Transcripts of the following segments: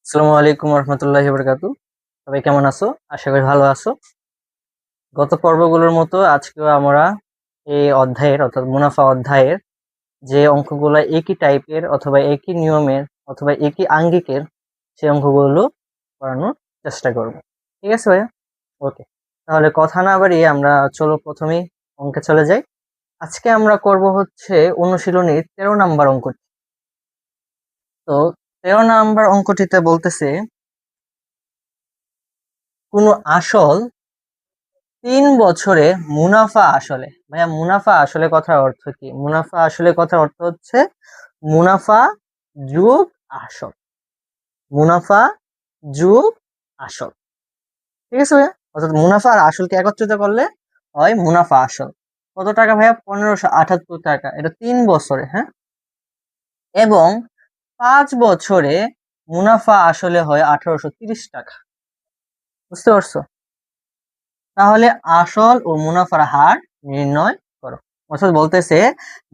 আসসালামু আলাইকুম রহমতুল্লাহি বারাকাতু। সবাই কেমন আছো? আশা করি ভালো আছো। গত পর্বগুলোর মতো আজকেও আমরা এই অধ্যায়ের অর্থাৎ মুনাফা অধ্যায়ের যে অঙ্কগুলো একই টাইপের অথবা একই নিয়মের অথবা একই আঙ্গিকের সেই অঙ্কগুলো করানোর চেষ্টা করব। ঠিক আছে ভাইয়া? ওকে, তাহলে কথা না বাড়িয়ে আমরা চলো প্রথমেই অঙ্কে চলে যাই। আজকে আমরা করব হচ্ছে অনুশীলনীর 13 নাম্বার অঙ্কটি। তো 13 নাম্বার অঙ্কটিতে বলতেছে কোনো আসল 3 বছরে মুনাফা আসলে। ভাইয়া, মুনাফা আসলে কথার অর্থ কি? মুনাফা আসলে কথার অর্থ হচ্ছে মুনাফা যোগ আসল। মুনাফা যোগ আসল। ঠিক আছে ভাইয়া? অর্থাৎ মুনাফা আর আসলকে একত্রিত করলে হয় মুনাফা আসল। কত টাকা ভাইয়া? 1578 টাকা। এটা 3 বছরে, হ্যাঁ। এবং 5 বছরে মুনাফা আসলে হয় 1830 টাকা। বুঝতে পারছো? তাহলে আসল ও মুনাফার হার নির্ণয় করো। অর্থাৎ বলতেছে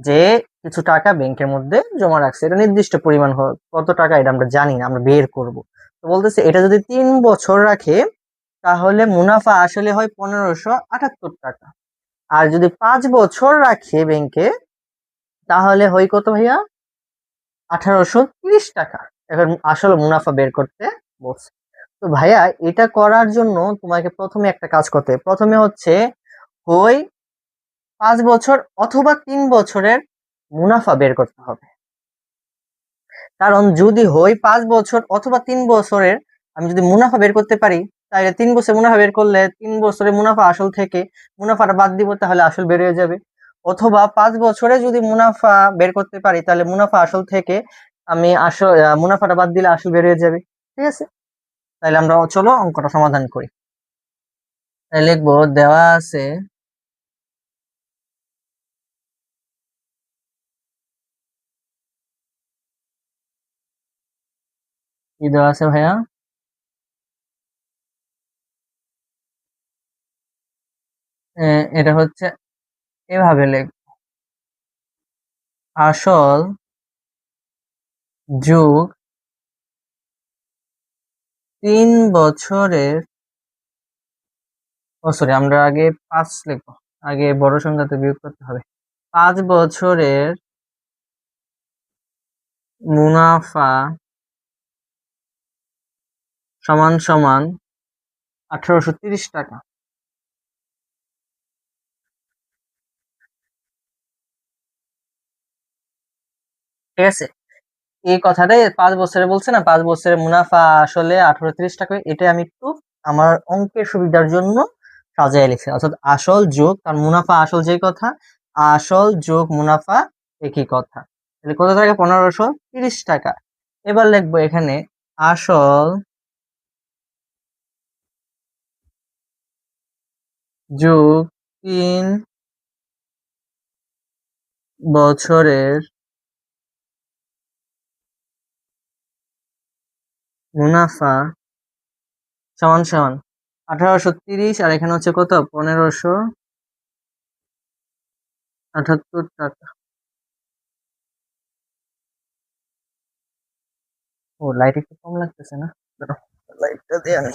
যে কিছু টাকা ব্যাংকের মধ্যে জমা রাখছে, এটা নির্দিষ্ট পরিমাণ কত টাকা এটা আমরা জানি না, আমরা বের করব। তো বলতেছে এটা যদি 3 বছর রাখে তাহলে মুনাফা আসলে হয় 1578 টাকা। আর যদি 5 বছর রাখে ব্যাংকে তাহলে হয় কত ভাইয়া? 1830 টাকা। এখন আসল মুনাফা বের করতে বলছে। তো ভাইয়া, এটা করার জন্য তোমাকে প্রথমে একটা কাজ করতে হবে। প্রথমে হচ্ছে হয় 5 বছর অথবা 3 বছরের মুনাফা বের করতে হবে। কারণ যদি হয় 5 বছর অথবা 3 বছরের আমি যদি মুনাফা বের করতে পারি, তাহলে 3 বছর মুনাফা বের করলে 3 বছরের মুনাফা আসল থেকে মুনাফাটা বাদ দিব, তাহলে আসল বের হয়ে যাবে। অথবা 5 বছরে যদি মুনাফা বের করতে পারি তাহলে মুনাফা আসল থেকে আমি আসল মুনাফাটা বাদ দিলে আসল বের হয়ে যাবে। ঠিক আছে, তাহলে আমরা চলো অঙ্কটা সমাধান করি। তাই লিখবো, দেওয়া আছে কি দেওয়া আছে ভাইয়া? এটা হচ্ছে এভাবে লিখ, আসল যোগ 3 বছরের, ও সরি, আমরা আগে 5 লিখবো। আগে বড় সংখ্যাতে বিয়োগ করতে হবে। 5 বছরের মুনাফা সমান সমান 1830 টাকা। ঠিক আছে, এই কথাটাই 5 বছরে বলছে না, 5 বছরের মুনাফা আসলে 1830 টাকা। এটা আমি একটু আমার অঙ্কের সুবিধার জন্য সাজায় লিখছি। অর্থাৎ আসল যোগ তার মুনাফা, আসল যেই কথা, আসল যোগ মুনাফা একই কথা। তাহলে কত টাকা? 1530 টাকা। এবার লিখবো এখানে আসল যোগ 3 বছরের মুনাফা সমান সমান 1830, আর এখানে হচ্ছে কত? 1578 টাকা। ও, লাইট একটু কম লাগতেছে না? দাঁড়াও, লাইটটা দিয়ে আনি।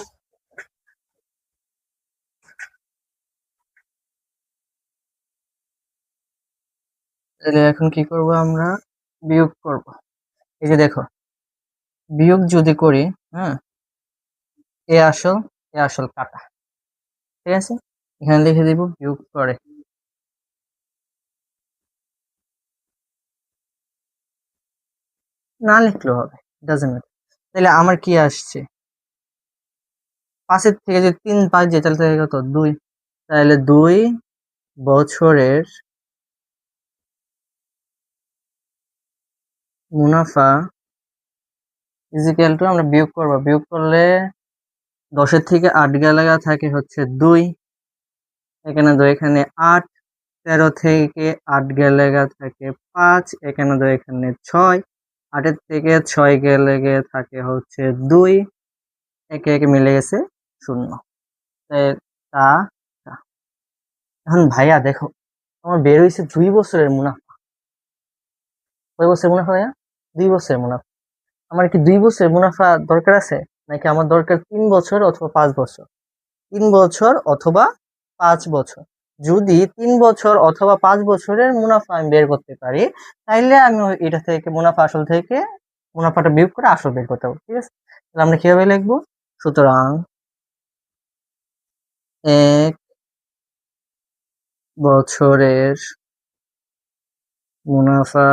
তাহলে এখন কি করব আমরা? বিয়োগ করব। এই যে দেখো, বিয়োগ যদি করি, হ্যাঁ, এ আসল এ আসল কাটা। ঠিক আছে, এখানে লিখে দিব বিয়োগ করে। না লিখলেও হবে, ডাজন্ট ম্যাটার। তাহলে আমার কি আসছে? 5-এর থেকে যদি 3 5 যায় তাহলে থাকে কত? 2। তাহলে 2 বছরের মুনাফা ইজিক্যাল টু, আমরা বিয়োগ করবো। বিয়োগ করলে 10-এর থেকে 8 গেলে থাকে হচ্ছে 2, এখানে 2, এখানে 8। 13 থেকে 8 গেলে থাকে 5, এখানে 2, এখানে 6। 8-এর থেকে 6 গেলে থাকে হচ্ছে 2, একে একে মিলে গেছে 0। তা তা। এখন ভাইয়া দেখো, আমার বের হয়েছে 2 বছরের মুনাফা। কয় বছরের মুনাফা ভাইয়া? 2 বছরের মুনাফা। আমার কি 2 বছর মুনাফা দরকার আছে, নাকি আমার দরকার 3 বছর অথবা 5 বছর? 3 বছর অথবা 5 বছর। যদি 3 বছর অথবা 5 বছরের মুনাফা আমি বের করতে পারি, তাইলে আমি এটা থেকে মুনাফা আসল থেকে মুনাফাটা বিয়োগ করে আসল বের করতে পারবো। ঠিক আছে, তাহলে আমরা কিভাবে লিখবো? সুতরাং 1 বছরের মুনাফা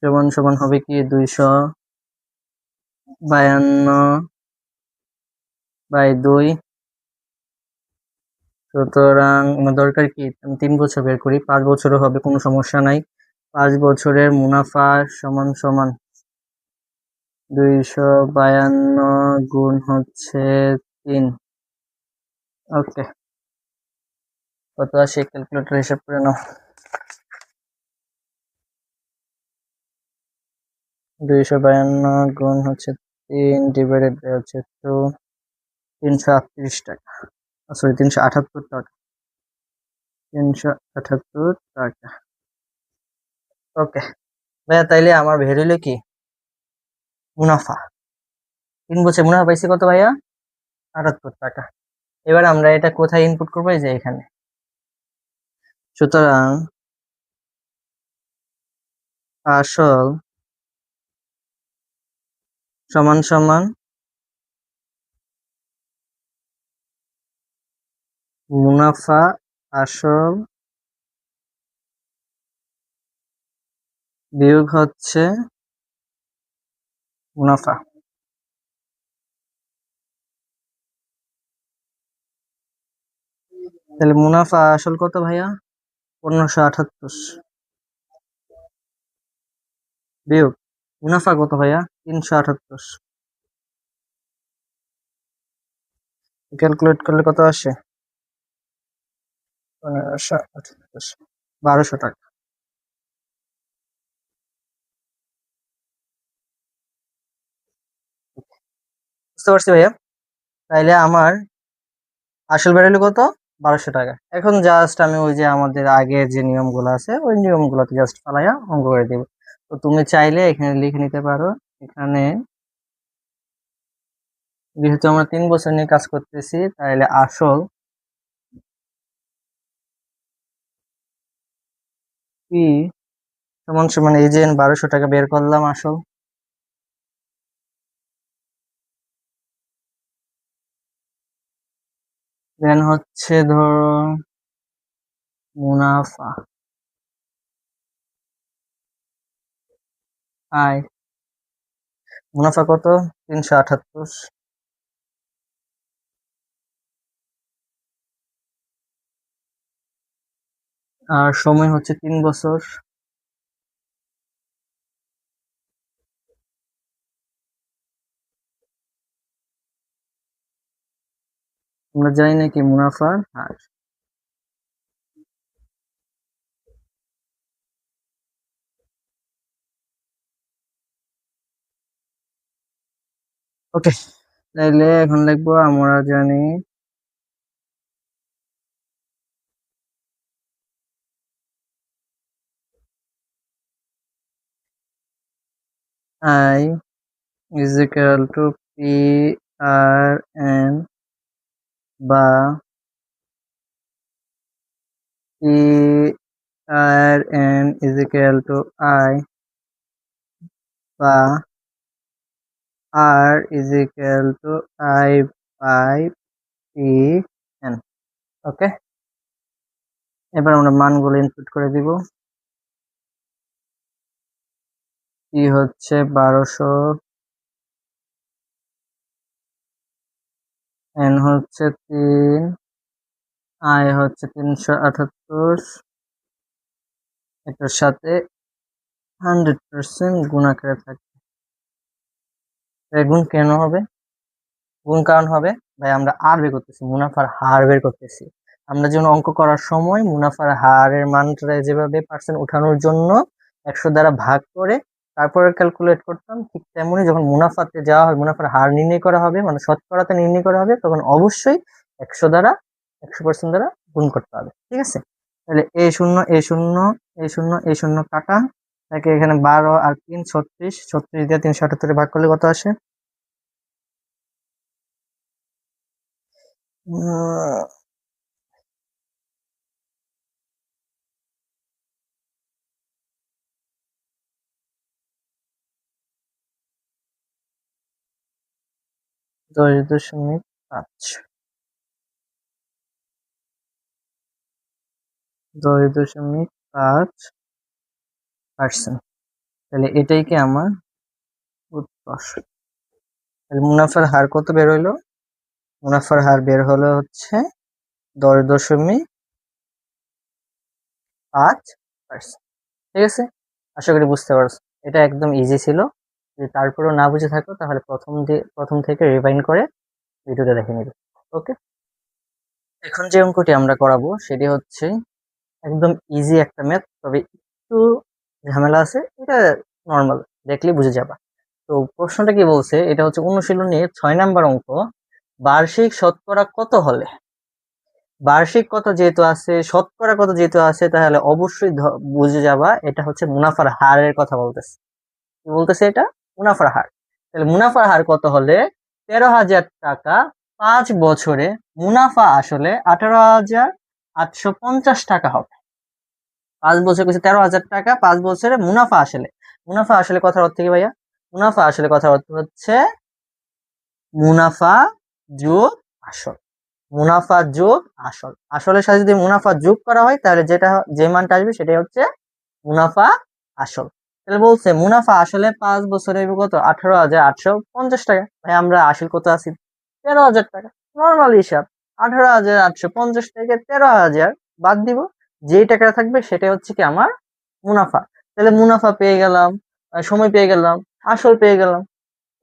সমান সমান হবে কি 252/2। সুতরাং আমার দরকার কি, আমি 3 বছর বের করি, 5 বছরও হবে, কোনো সমস্যা নাই। 5 বছরের মুনাফা সমান সমান 252 গুণ হচ্ছে 3। ওকে, কত আসে ক্যালকুলেটর হিসাব করে নাও। 252 গুণ হচ্ছে 3 ডিভাইডেড বাই হচ্ছে 2, 338 টাকা, সরি 378 টাকা, 378 টাকা। ওকে ভাইয়া, তাইলে আমার বের হইলো কি মুনাফা। 3 বছর মুনাফা পাইছি কত ভাইয়া? 78 টাকা। এবার আমরা এটা কোথায় ইনপুট করবো? এই যে এখানে। সুতরাং আসল সমান সমান মুনাফা আসল বিয়োগ হচ্ছে মুনাফা। তাহলে মুনাফা আসল কত ভাইয়া? 1578 বিয়োগ মুনাফা কত ভাইয়া? 378। ক্যালকুলেট করলে কত আসে? 1578, 1200 টাকা। বুঝতে পারছি ভাইয়া। তাইলে আমার আসল বের হলো কত? 1200 টাকা। এখন জাস্ট আমি ওই যে আমাদের আগের যে নিয়মগুলো আছে ওই নিয়মগুলোতে জাস্ট ফালাইয়া অঙ্ক করে দিব। তো তুমি চাইলে এখানে লিখে নিতে পারো, এখানে যেহেতু আমরা 3 বছর নিয়ে কাজ করতেছি, তাহলে আসল কি সমান সমান এই যে 1200 টাকা বের করলাম আসল, দেন হচ্ছে ধরো মুনাফা আয়, মুনাফা কত? 378। আর সময় হচ্ছে 3 বছর। আমরা জানি নাকি মুনাফার হার। ওকে, তাইলে এখন লিখবো আমরা জানি I is equal to P R N, বা P R N is equal to I, বা R is equal to I by P N. Okay, এবার আমরা মানগুলো ইনপুট করে দিব। পি হচ্ছে 1200, এন হচ্ছে 3, আই হচ্ছে 378, এটার সাথে 100% গুণ আকারে থাকে। গুণ কেন হবে? গুণ কারণ হবে ভাই, আমরা আর বের করতেছি, মুনাফার হার বের করতেছি। আমরা যখন অঙ্ক করার সময় মুনাফার হারের মানটা যেভাবে পার্সেন্ট উঠানোর জন্য 100 দ্বারা ভাগ করে তারপরে ক্যালকুলেট করতাম, ঠিক তেমনি যখন মুনাফাতে যাওয়া হয়, মুনাফার হার নির্ণয় করা হবে, মানে শতকরাতে নির্ণয় করা হবে, তখন অবশ্যই 100 দ্বারা 100% দ্বারা গুণ করতে হবে। ঠিক আছে, তাহলে এ শূন্য এ শূন্য এ শূন্য এ শূন্য কাটা, তাকে এখানে 12 আর 3 36, 36 দিয়ে 378 ভাগ করলে কত আসে? 10.5, 10.5%। তাহলে এটাই কি আমার উত্তর। তাহলে মুনাফার হার কত বের হইলো? মুনাফার হার বের হলো হচ্ছে 10.5%। ঠিক আছে, আশা করি বুঝতে পারছো। এটা একদম ইজি ছিল। যদি তারপরেও না বুঝে থাকো তাহলে প্রথম থেকে রিভাইন্ড করে ভিডিওটা দেখে নিবে। ওকে, এখন যে অঙ্কটি আমরা করাবো সেটি হচ্ছে একদম ইজি একটা ম্যাথ, তবে একটু ঝামেলা আছে। এটা নর্মাল, দেখলে বুঝে যাবা। তো প্রশ্নটা কি বলছে, এটা হচ্ছে অনুশীলনীর 6 নাম্বার অঙ্ক। বার্ষিক শতকরা কত হলে, বার্ষিক কত যেহেতু আছে, শতকরা কত যেহেতু আছে, তাহলে অবশ্যই বুঝে যাবা এটা হচ্ছে মুনাফার হারের কথা বলতেছে। কি বলতেছে এটা? মুনাফার হার। তাহলে মুনাফার হার কত হলে 13,000 টাকা 5 বছরে মুনাফা আসলে 18,850 টাকা হবে। 5 বছর কিছু 13,000 টাকা 5 বছরে মুনাফা আসলে। মুনাফা আসলে কথার অর্থ কি ভাইয়া? মুনাফা আসলে কথার অর্থ হচ্ছে মুনাফা যোগ আসল। মুনাফা যোগ আসল, আসলের সাথে যদি মুনাফা যোগ করা হয় তাহলে যে মানটা আসবে সেটাই হচ্ছে মুনাফা আসল। তাহলে বলছে মুনাফা আসলে 5 বছরে কত? 18,850 টাকা। ভাই আমরা আসল কত আছি? 13,000 টাকা। নর্মাল হিসাব, 18,850 থেকে 13,000 বাদ দিব, যেই টাকা থাকবে সেটাই হচ্ছে কি আমার মুনাফা। তাহলে মুনাফা পেয়ে গেলাম, সময় পেয়ে গেলাম, আসল পেয়ে গেলাম।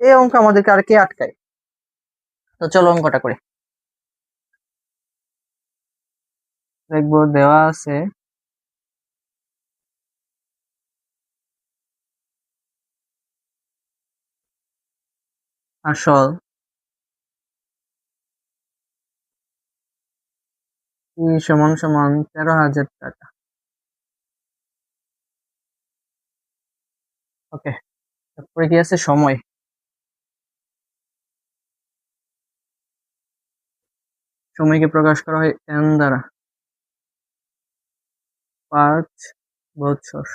এই অঙ্ক আমাদেরকে আর কে আটকায়? তো চলো অঙ্কটা করি। দেখবো দেওয়া আছে আসল সমান সমান 13,000 টাকা। ওকে, তারপরে কি আছে? সময়। সময়কে প্রকাশ করা হয় n দ্বারা, 5 বছর।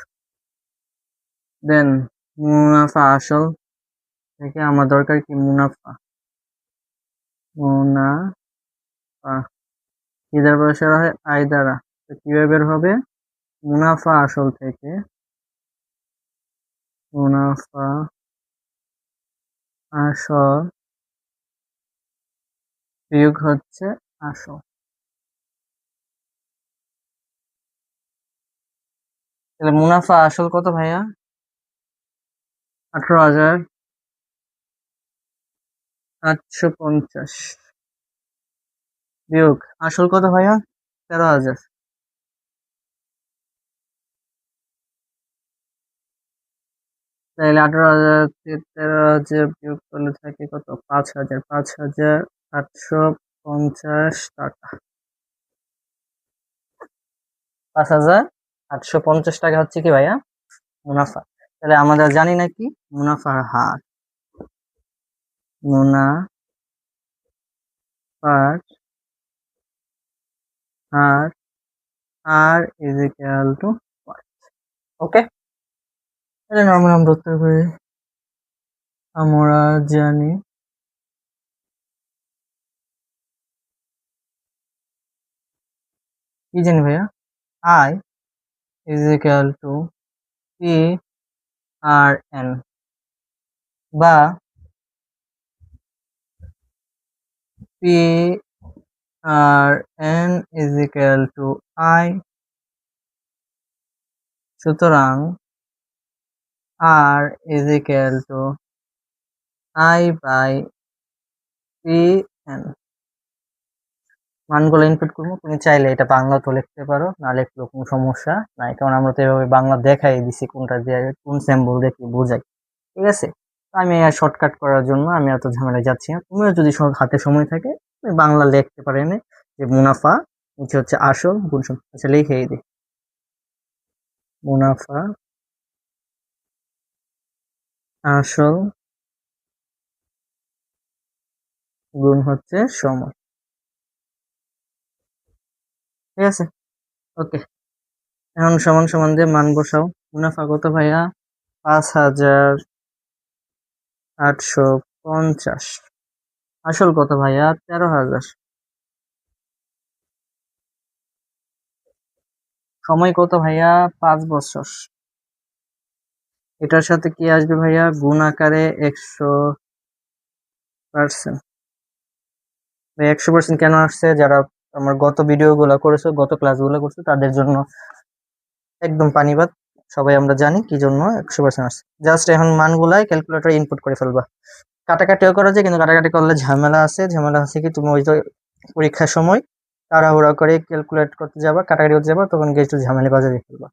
দেন মুনাফা আসল থেকে আমার দরকার কি? মুনাফা। মুনাফা কি দ্বারা প্রকাশ করা হয়? i দ্বারা। তো কিভাবে বের হবে? মুনাফা আসল থেকে মুনাফা আসল বিয়োগ হচ্ছে আসল। তাহলে মুনাফা আসল কত ভাইয়া? 18,850 বিয়োগ আসল কত ভাইয়া? 13,000। তাহলে 18,000 থেকে 13,000 বিয়োগ করলে থাকে কত? 5,000। 5,850 টাকা। 5,850 টাকা হচ্ছে কি ভাইয়া? মুনাফা। তাহলে আমরা জানি নাকি মুনাফার হার, মুনাফার হার আর ইজ ইকুয়াল টু ওকে। তাহলে নরমাল আমরা উত্তর করি, আমরা জানি কি জানি ভাইয়া? I is equal to P R N, বা P R N is equal to I. সুতরাং R is equal to I by P N. মানগুলো ইনপুট করবো, তুমি চাইলে এটা বাংলাতেও লিখতে পারো, না লিখলেও কোনো সমস্যা নাই, কারণ আমরা তো এভাবে বাংলা দেখাই দিছি কোনটা দিয়ে কোন সিম্বল দিয়ে কি বোঝাই। ঠিক আছে, আমি শর্টকাট করার জন্য আমি এত ঝামেলায় যাচ্ছি না। তুমিও যদি হাতে সময় থাকে তুমি বাংলা লিখতে পারেন যে মুনাফা নিচে হচ্ছে আসল গুণ। আচ্ছা লিখেই দিই, মুনাফা আসল গুণ হচ্ছে সময়। ঠিক আছে, ওকে। এখন সমান সমান দিয়ে মান বসাও। মুনাফা কত ভাইয়া? 5,850। আসল কত ভাইয়া? 13,000। সময় কত ভাইয়া? 5 বছর। এটার সাথে কি আসবে ভাইয়া? গুণ আকারে 100%। 100% কেন আসছে? যারা আমার গত ভিডিও গুলা করেছো, গত ক্লাস গুলো করছো, তাদের জন্য একদম পানিবাদ। সবাই আমরা জানি কি জন্য 100% আসছে। জাস্ট এখন মানগুলাই ক্যালকুলেটরে ইনপুট করে ফেলবা। কাটাকাটিও করা যায়, কিন্তু কাটাকাটি করলে ঝামেলা আছে। ঝামেলা আছে কি, তুমি ওই যে পরীক্ষার সময় তাড়াহুড়া করে ক্যালকুলেট করতে যাবা, কাটাকাটি করতে যাবা, তখন গিয়ে একটু ঝামেলা বাজারে ফেলবা।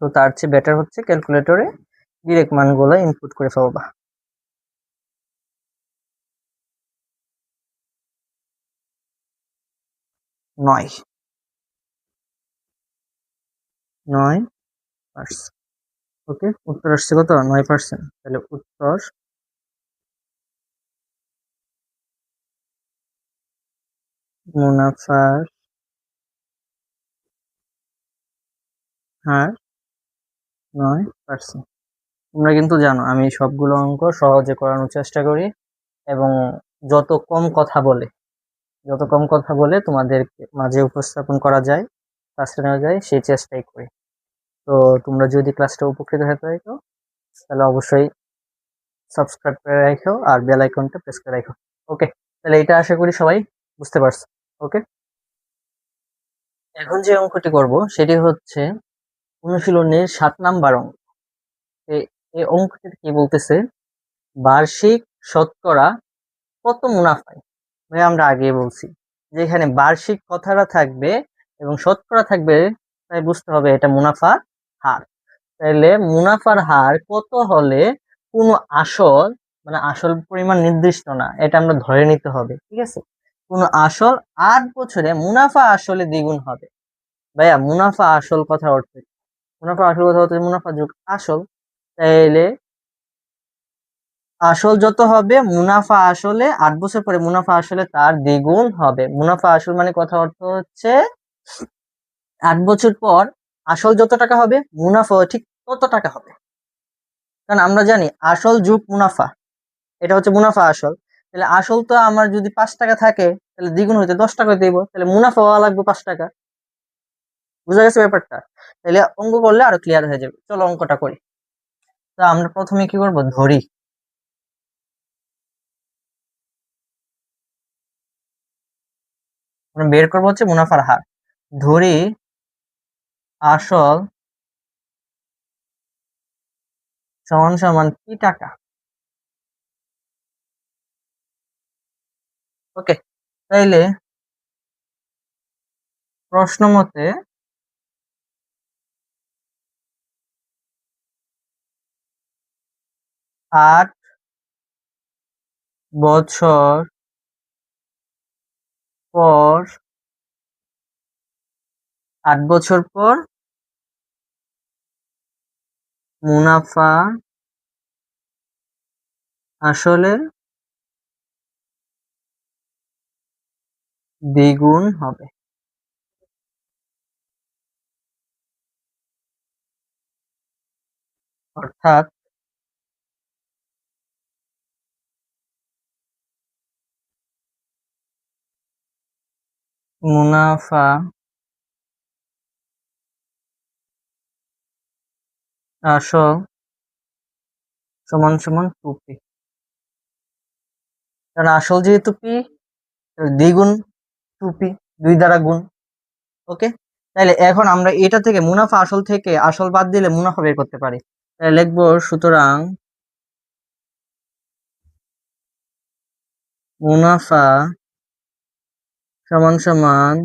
তো তার চেয়ে বেটার হচ্ছে ক্যালকুলেটরে ডিরেক্ট মানগুলো ইনপুট করে ফেলবা। 9। 9%। ওকে, উত্তর আসছে কত? 9%। তাহলে উত্তর মুনাফার হার 9%। তোমরা কিন্তু জানো আমি সবগুলো অঙ্ক সহজে করানোর চেষ্টা করি, এবং যত কম কথা বলে তোমাদের মাঝে উপস্থাপন করা যায়, ক্লাসটা নেওয়া যায়, সেই চেষ্টাই করি। তো তোমরা যদি ক্লাসটা উপকৃত হয়ে থাকো, তাহলে অবশ্যই সাবস্ক্রাইব করে রাখো আর বেল আইকনটা প্রেস করে রাখো। ওকে, তাহলে এটা আশা করি সবাই বুঝতে পারছো। ওকে, এখন যে অঙ্কটি করব সেটি হচ্ছে অনুশীলনের 7 নাম্বার অঙ্ক। এই অঙ্কটি কি বলতেছে? বার্ষিক শতকরা কত মুনাফায়? ভাই আমরা আগে বলছি যে এখানে বার্ষিক কথাটা থাকবে এবং শতকরা থাকবে, তাই বুঝতে হবে এটা মুনাফা হার। তাইলে মুনাফার হার কত হলে কোনো আসল, মানে আসল পরিমাণ নির্দিষ্ট না, এটা আমরা ধরে নিতে হবে। ঠিক আছে, কোনো আসল 8 বছরে মুনাফা আসলে দ্বিগুণ হবে। ভাইয়া মুনাফা আসল কথা অর্থ কি? মুনাফা আসল কথা হচ্ছে মুনাফা যোগ আসল। তাইলে আসল যত হবে, মুনাফা আসলে 8 বছর পরে মুনাফা আসলে তার দ্বিগুণ হবে। মুনাফা আসল মানে কথা অর্থ হচ্ছে 8 বছর পর আসল যত টাকা হবে, মুনাফা ঠিক তত টাকা হবে। কারণ আমরা জানি আসল যোগ মুনাফা, এটা হচ্ছে মুনাফা আসল। তাহলে আসল তো আমার যদি 5 টাকা থাকে, তাহলে দ্বিগুণ হইতে 10 টাকা দিব, তাহলে মুনাফা হওয়া লাগবে 5 টাকা। বুঝা গেছে ব্যাপারটা? তাহলে অঙ্ক করলে আরো ক্লিয়ার হয়ে যাবে। চলো অঙ্কটা করি। তো আমরা প্রথমে কি করব? ধরি। আমরা বের করবো হচ্ছে মুনাফার হার। ধরি আসল সমান সমান কি টাকা। ওকে, তাইলে প্রশ্ন মতে 8 বছর পর, 8 বছর পর মুনাফা আসলে দ্বিগুণ হবে। অর্থাৎ মুনাফা আসল সমান সমান 2p। কারণ আসল যেহেতু p, দ্বিগুণ 2p, 2 দ্বারা গুণ। ওকে, তাহলে এখন আমরা এটা থেকে মুনাফা আসল থেকে আসল বাদ দিলে মুনাফা বের করতে পারি। তাহলে লিখবো সুতরাং মুনাফা সমান সমান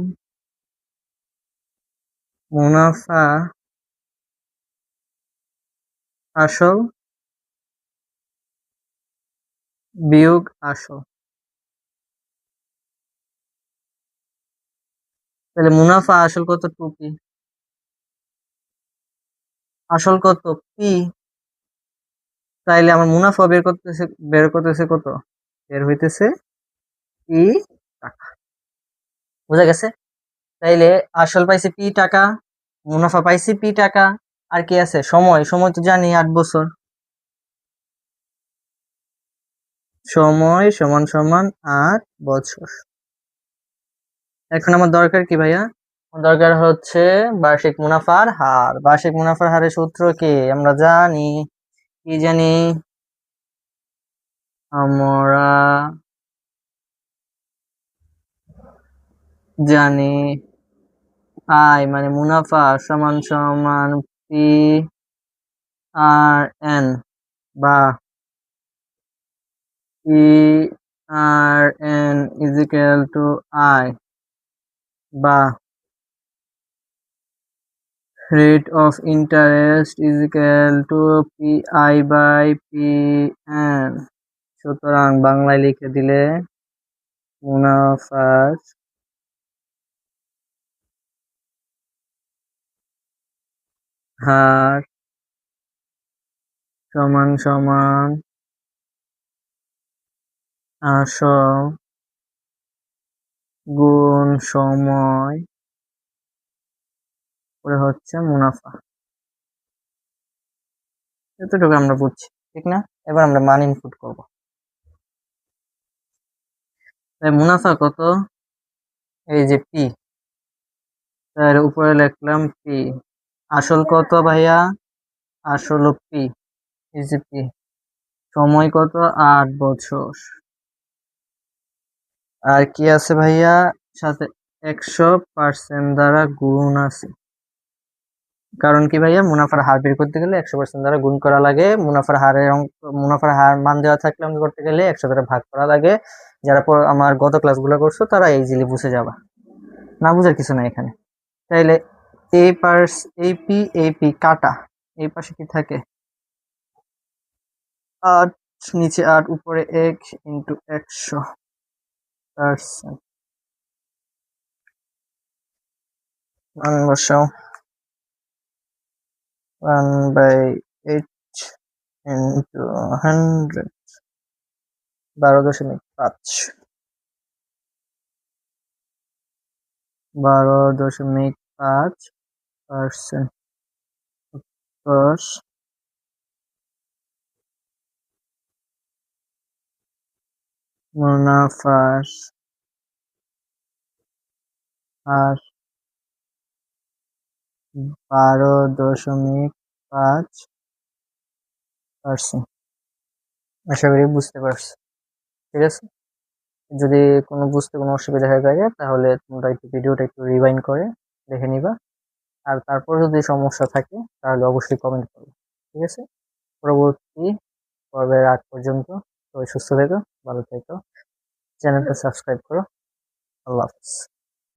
মুনাফা আসল বিয়োগ আসল। তাহলে মুনাফা আসল কত? 2p। আসল কত? p। তাইলে আমার মুনাফা বের করতেছে কত? বের হইতেছে পি টাকা। বুঝা গেছে? তাইলে আসল পাইছি পি টাকা, মুনাফা পাইছি পি টাকা, আর কি আছে? সময়। সময় তো জানি 8 বছর। সময় সমান সমান 8 বছর। এখন আমার দরকার কি ভাইয়া? আমার দরকার হচ্ছে বার্ষিক মুনাফার হার। বার্ষিক মুনাফার হারের সূত্র কি আমরা জানি? কি জানি? আমরা জানি আয় মানে মুনাফা সমান সমান পি আর এন, বা P R N is equal to I, বা rate of interest is equal to P I by P N. সুতরাং বাংলায় লিখে দিলে মুনাফার হার সমান সমান আসল গুণ সময় করে হচ্ছে মুনাফা। এতটুকু আমরা বুঝছি, ঠিক না? এবার আমরা মান ইনপুট করব। তাই মুনাফা কত? এই যে পি, তার উপরে লিখলাম পি। আসল কত ভাইয়া? আসল পি, এই যে পি। সময় কত? 8 বছর। আর কি আছে ভাইয়া? সাথে 100% দ্বারা গুণ আছে। কারণ কি ভাইয়া? মুনাফার হার বের করতে গেলে 100% দ্বারা গুণ করা লাগে। মুনাফার হারের অঙ্ক, মুনাফার হার মান দেওয়া থাকলে অঙ্ক করতে গেলে 100 দ্বারা ভাগ করা লাগে। যারা আমার গত ক্লাসগুলো করছো তারা ইজিলি বুঝে যাবা, না বুঝার কিছু নাই এখানে। তাইলে এই পি কাটা, এই পাশে কি থাকে? 8, নিচে 8, উপরে 1 ইন্টু 100%। মান বসাও। 1/8 ইন্টু 100, 12.5। 12.5%। 10 মুনাফার হার 12.5%। আশা করি বুঝতে পারছো, ঠিক আছে? যদি বুঝতে কোনো অসুবিধা হয়ে থাকে তাহলে তোমরা একটু ভিডিওটা একটু রিভাইন্ড করে দেখে নিবা। আর তারপর যদি সমস্যা থাকে তাহলে অবশ্যই কমেন্ট করবে, ঠিক আছে? পরবর্তী পর্বের আগ পর্যন্ত সবাই সুস্থ থেকো, ভালো থেকো, চ্যানেলটা সাবস্ক্রাইব করো। আল্লাহ হাফেজ।